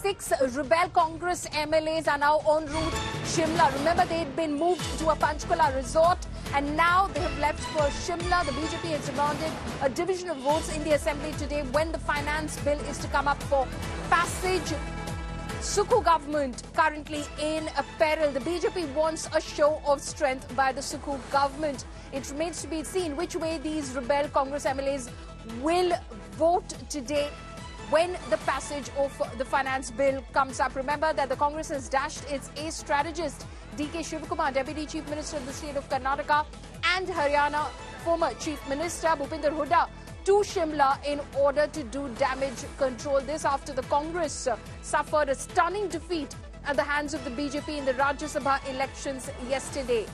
6 rebel Congress MLAs are now en route Shimla. Remember, they had been moved to a Panchkula resort and now they have left for Shimla. The BJP has demanded a division of votes in the assembly today when the finance bill is to come up for passage. Sukhu government currently in peril. The BJP wants a show of strength by the Sukhu government. It remains to be seen which way these rebel Congress MLAs will vote today when the passage of the finance bill comes up. Remember that the Congress has dashed its ace strategist D.K. Shivakumar, Deputy Chief Minister of the state of Karnataka, and Haryana former Chief Minister Bhupinder Hooda to Shimla in order to do damage control. This after the Congress suffered a stunning defeat at the hands of the BJP in the Rajya Sabha elections yesterday.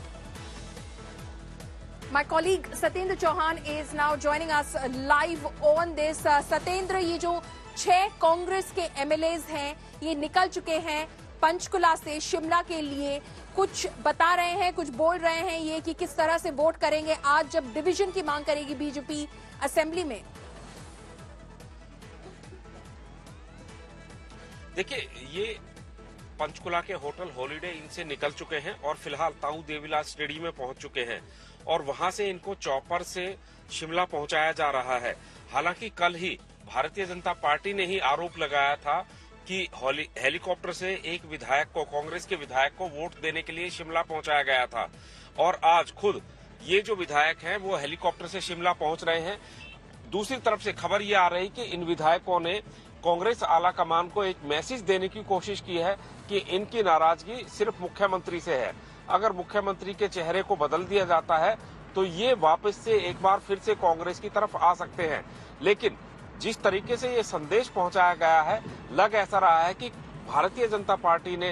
My colleague Satyendra Chauhan is now joining us live on this. Satyendra, ये जो 6 कांग्रेस के MLAs हैं, ये निकल चुके हैं पंचकुला से शिमला के लिए. कुछ बता रहे हैं, कुछ बोल रहे हैं ये कि किस तरह से वोट करेंगे आज जब डिवीजन की मांग करेगी बीजेपी असेंबली में. देखिए, ये पंचकुला के होटल हॉलिडे इन से निकल चुके हैं और फिलहाल ताऊ देवीलाल स्टेडियम में पहुंच चुके हैं और वहां से इनको चॉपर से शिमला पहुंचाया जा रहा है. हालांकि कल ही भारतीय जनता पार्टी ने ही आरोप लगाया था कि हेलीकॉप्टर से एक विधायक को, कांग्रेस के विधायक को वोट देने के लिए शिमला पहुंचाया गया था और आज खुद ये जो विधायक हैं वो हेलीकॉप्टर से शिमला पहुंच रहे हैं. दूसरी तरफ से खबर ये आ रही कि इन विधायकों ने कांग्रेस आला कमान को एक मैसेज देने की कोशिश की है कि इनकी नाराजगी सिर्फ मुख्यमंत्री से है. अगर मुख्यमंत्री के चेहरे को बदल दिया जाता है तो ये वापस से एक बार फिर से कांग्रेस की तरफ आ सकते हैं. लेकिन जिस तरीके से ये संदेश पहुंचाया गया है, लग ऐसा रहा है कि भारतीय जनता पार्टी ने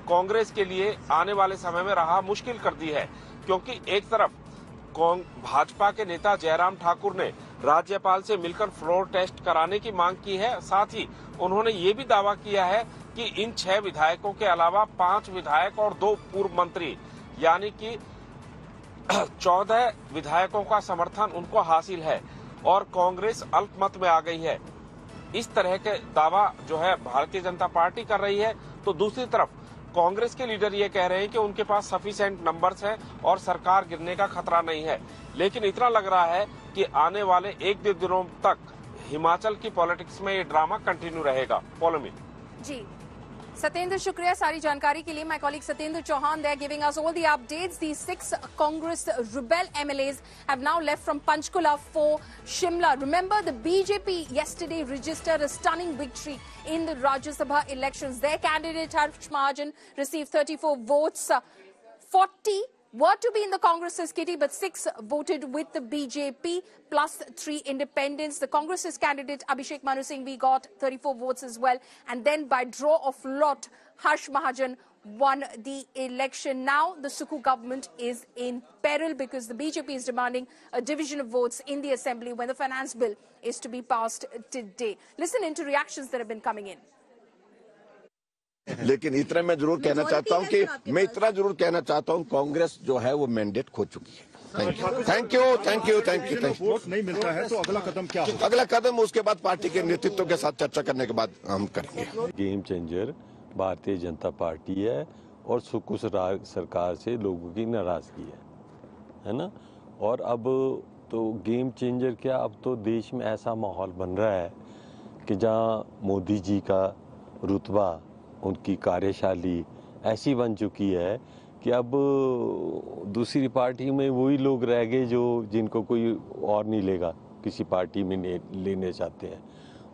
कांग्रेस के लिए आने वाले समय में राह मुश्किल कर दी है, क्योंकि एक तरफ भाजपा के नेता जयराम ठाकुर ने राज्यपाल से मिलकर फ्लोर टेस्ट कराने की मांग की है. साथ ही उन्होंने ये भी दावा किया है कि इन 6 विधायकों के अलावा 5 विधायक और 2 पूर्व मंत्री यानी कि 14 विधायकों का समर्थन उनको हासिल है और कांग्रेस अल्पमत में आ गई है. इस तरह के दावा जो है भारतीय जनता पार्टी कर रही है, तो दूसरी तरफ कांग्रेस के लीडर ये कह रहे हैं कि उनके पास सफिशिएंट नंबर्स हैं और सरकार गिरने का खतरा नहीं है. लेकिन इतना लग रहा है कि आने वाले 1-2 दिनों तक हिमाचल की पॉलिटिक्स में ये ड्रामा कंटिन्यू रहेगा. पॉलोमी जी, Satyendra, शुक्रिया सारी जानकारी के लिए. My colleague Satyendra Chauhan there giving us all the updates. These 6 Congress rebel MLAs have now left from Panchkula for Shimla. Remember, the BJP yesterday registered a stunning victory in the Rajya Sabha elections. Their candidate Harsh Mahajan received 34 votes. 40 were to be in the Congress's kitty, but 6 voted with the BJP plus 3 independents. The Congress's candidate Abhishek Manu Singhvi got 34 votes as well. And then by draw of lot, Harsh Mahajan won the election. Now the Sukhu government is in peril because the BJP is demanding a division of votes in the assembly when the finance bill is to be passed today. Listen into reactions that have been coming in. लेकिन इतना मैं जरूर कहना चाहता हूं कि कांग्रेस जो है वो मैंडेट खो चुकी है. Thank you. वोट नहीं मिलता है तो अगला कदम क्या होगा? अगला कदम उसके बाद पार्टी के नेतृत्व के साथ चर्चा करने के बाद हम करेंगे. Game changer Bharatiya Janata party है और सुकू सरकार से लोगों की नाराजगी है ना. और अब तो गेम चेंजर क्या, अब तो देश में ऐसा माहौल बन रहा है कि जहां मोदी जी का रुतबा, उनकी कार्यशैली ऐसी बन चुकी है कि अब दूसरी पार्टी में वही लोग रह गए जो जिनको कोई और नहीं लेगा, किसी पार्टी में लेने चाहते हैं.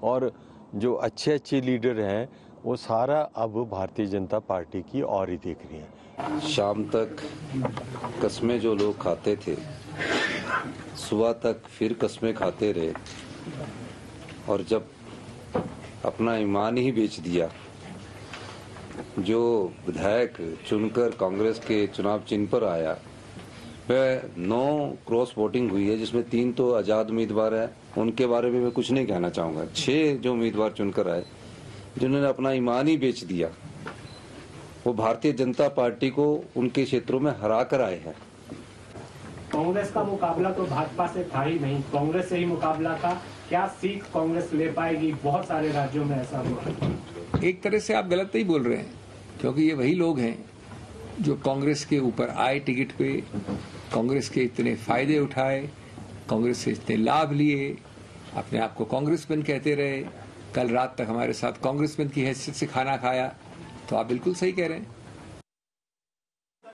और जो अच्छे लीडर हैं वो सारा अब भारतीय जनता पार्टी की और ही देख रही हैं. शाम तक कस्में जो लोग खाते थे, सुबह तक फिर कस्में खाते रहे और जब अपना ईमान ही बेच दिया, जो विधायक चुनकर कांग्रेस के चुनाव चिन्ह पर आया वह 9 क्रॉस वोटिंग हुई है, जिसमें 3 तो आजाद उम्मीदवार है. उनके बारे में मैं कुछ नहीं कहना चाहूंगा. 6 जो उम्मीदवार चुनकर आए जिन्होंने अपना ईमान ही बेच दिया, वो भारतीय जनता पार्टी को उनके क्षेत्रों में हरा कर आए हैं. कांग्रेस का मुकाबला तो भाजपा से था ही नहीं, कांग्रेस से ही मुकाबला था. क्या सीट कांग्रेस ले पाएगी? बहुत सारे राज्यों में ऐसा हुआ. एक तरह से आप गलत नहीं बोल रहे हैं, क्योंकि ये वही लोग हैं जो कांग्रेस के ऊपर आए टिकट पे, कांग्रेस के इतने फायदे उठाए, कांग्रेस से इतने लाभ लिए, अपने आप को कांग्रेसमैन कहते रहे, कल रात तक हमारे साथ कांग्रेसमैन की हैसियत से खाना खाया। तो आप बिल्कुल सही कह रहे हैं।